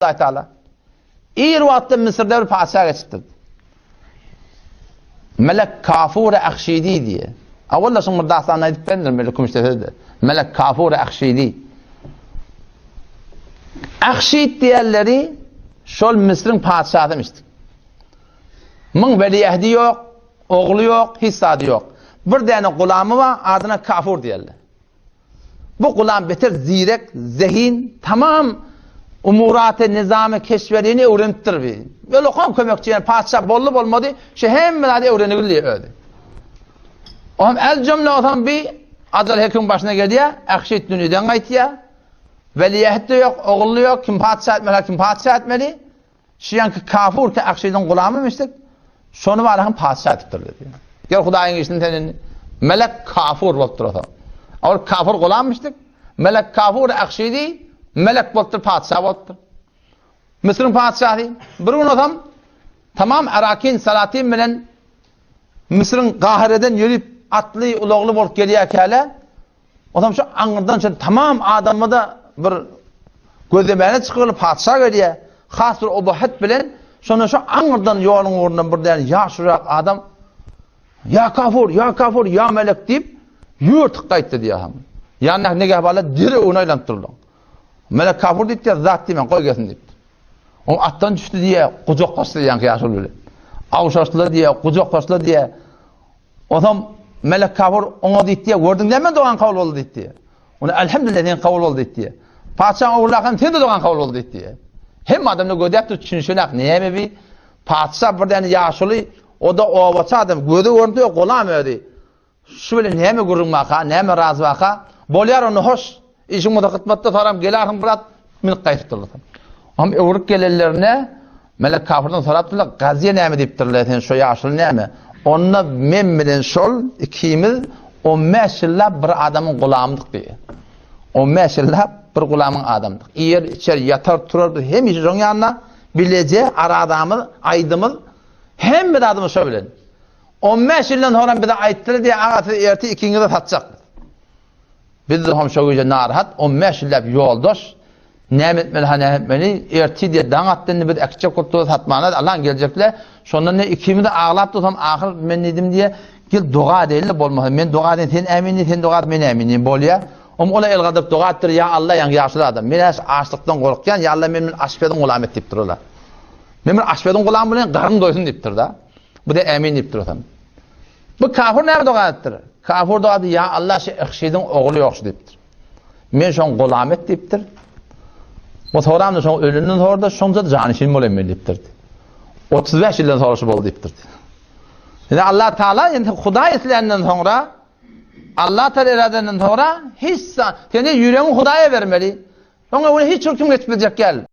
Allah Teala. İyi vakitte Mısır'da bir padişah geçirdi. Melek Kafur Akşidi diye. Avvalla şimdi dastanına edip bendir Melekum işte. Melek Kafur Akşidi. Akşid diğerleri şol Mısır'ın padişahı demiştik. Mın veliyehdi yok, oğlu yok, hissadı yok. Bir tane gulamı var, adına Kafur diyorlar. Bu gulam beter zirek, zehin, tamam umurat-ı nizam-ı keşverini öğrenittir bir. Böyle kom kömekçi yani padişah bollu bolmadı, hem melade öğrenildi öyle. Oğlum el cümle otan bir acal hekim başına geldi ya, Akşid dünüden kayıt ya. Veliyet de yok, oğlu yok, kim padişah etmeli? Şiyankı Kafur ki Akşid'in gulamıymıştık. Sonu var padişah etiptir dedi. Gel Hudayın geçtiğini tenini. Melek Kafur boluptur o. Or Kafur gulammıştık. Melek Kafur Akşidi, melek boluptur, padişah boluptur. Mısır'ın padişahı. Bir gün adam tamam Arakin Salatin bilen Mısır'ın Kahire'den yürüyüp atlı uloğlu bolup geliyor kâle. Adam şu anırdan sonra tamam adamı da bir gözlemene çıkıyor, padişah geliyor. Has bir obuhet bilen sonra şu anırdan yolun uğrundan bir tane yaşurak adam ya Kafur, ya melek deyip yurtuk kayıttı diye ham. Yani ne gahbala diri onaylandırıldı. Melek Kafur deyip ya zat deyip koy gelsin deyip. O attan düştü diye kucak koştu yankı yaşıl böyle. Avuşaşlı diye, kucak koştu diye. Adam Melek Kafur ona deyip diye gördün değil mi doğan kavul oldu deyip diye. Ona elhamdülillah diyen kavul oldu deyip diye. Padişahın uğurlarken sen de doğan kavul oldu deyip diye. Hem adamla gödeyip düşünüşünek neye mi bir padişah bir tane yaşlı o da ovaça adam gödü görüntü yok olamıyordu. Şu böyle neye mi gurulmaka, neye mi razı vaka bolyar onu hoş işin mutakıtmatta soram gelarım bırak minik kayıttırlar. Ama uğruk gelirlerine Melek Kafur'dan soraptılar gaziye neye mi deyiptirler şu yaşlı neye mi? Onunla memmiren şol ikimiz 15 yılla bir adamın gulamdık diye. 15 yılla bir gulamın adamdık. Eğer içeri yatar turar hem işin yanına bilece aradığımız aydımız hem bir adamı söyleyin. 15 yıldan sonra bir de ayıttırı diye ağatı erti ikinize tatacak. Biz de hem şöyle narahat 15 yılla bir yoldaş ne erti diye dağıttığını bir ekçe kurtuluğu tatmana Allah'ın gelecekler. Sonra ne ikimiz de ağlap tutam ahir ben dedim diye gel dua değil de bolmaz. Men dua edin sen eminim sen dua et men eminim bolya. Ola el gadab dua ettir ya Allah yang yaşlı adam. Men açlıktan korkkan ya Allah men aşpedin gulam et deyip dururlar. Men aşpedin gulam bilen qarın doysun deyiptir da. Bu da emin deyip durur. Bu Kafur ne dua ettir? Kafur dua ya Allah Akşidin oğlu yoksu deyiptir. Men şon gulam et deyiptir. Bu soramda şon ölünün orada şonca canişin bolen men deyiptir. 35 yıldan sonrası oldu deyiptir. Yani Allah Teala yani Huda islerinden sonra Allah Teala iradenden sonra hiç yani yüreğini Huda'ya vermeli. Sonra onu hiç hüküm geçmeyecek gel.